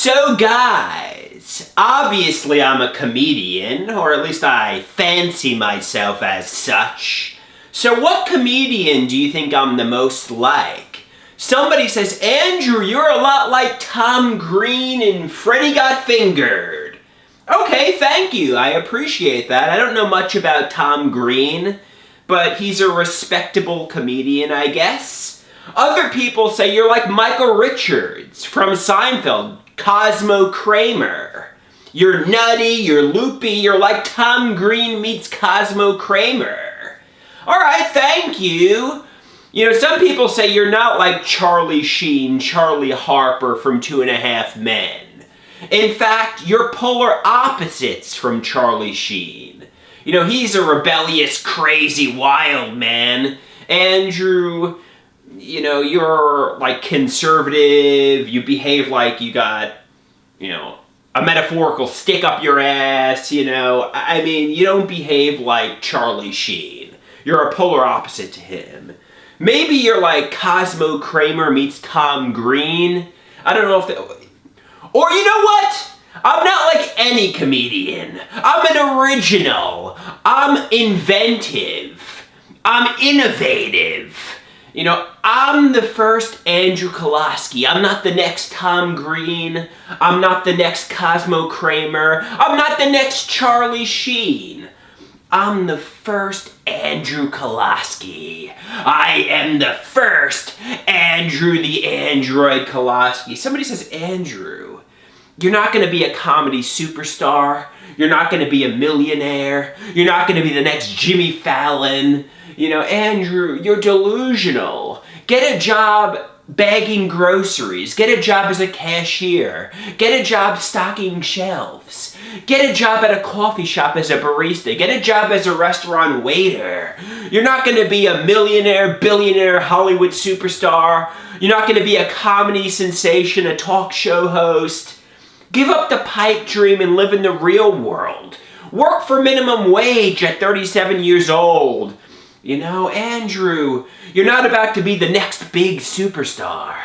So guys, obviously I'm a comedian, or at least I fancy myself as such. So what comedian do you think I'm the most like? Somebody says, Andrew, you're a lot like Tom Green in Freddy Got Fingered. Okay, thank you, I appreciate that. I don't know much about Tom Green, but he's a respectable comedian, I guess. Other people say you're like Michael Richards from Seinfeld, Cosmo Kramer. You're nutty, you're loopy, you're like Tom Green meets Cosmo Kramer. Alright, thank you. You know, some people say you're not like Charlie Sheen, Charlie Harper from 2.5 Men. In fact, you're polar opposites from Charlie Sheen. You know, he's a rebellious, crazy, wild man. Andrew, you know, you're like conservative, you behave like you got, you know, a metaphorical stick up your ass, you know. I mean, you don't behave like Charlie Sheen. You're a polar opposite to him. Maybe you're like Cosmo Kramer meets Tom Green. I don't know if that... Or you know what? I'm not like any comedian. I'm an original. I'm inventive. I'm innovative. You know, I'm the first Andrew Kolaski. I'm not the next Tom Green. I'm not the next Cosmo Kramer. I'm not the next Charlie Sheen. I'm the first Andrew Kolaski. I am the first Andrew the Android Kolaski. Somebody says, Andrew, you're not going to be a comedy superstar. You're not going to be a millionaire. You're not going to be the next Jimmy Fallon. You know, Andrew, you're delusional. Get a job bagging groceries. Get a job as a cashier. Get a job stocking shelves. Get a job at a coffee shop as a barista. Get a job as a restaurant waiter. You're not going to be a millionaire, billionaire, Hollywood superstar. You're not going to be a comedy sensation, a talk show host. Give up the pipe dream and live in the real world. Work for minimum wage at 37 years old. You know, Andrew, you're not about to be the next big superstar.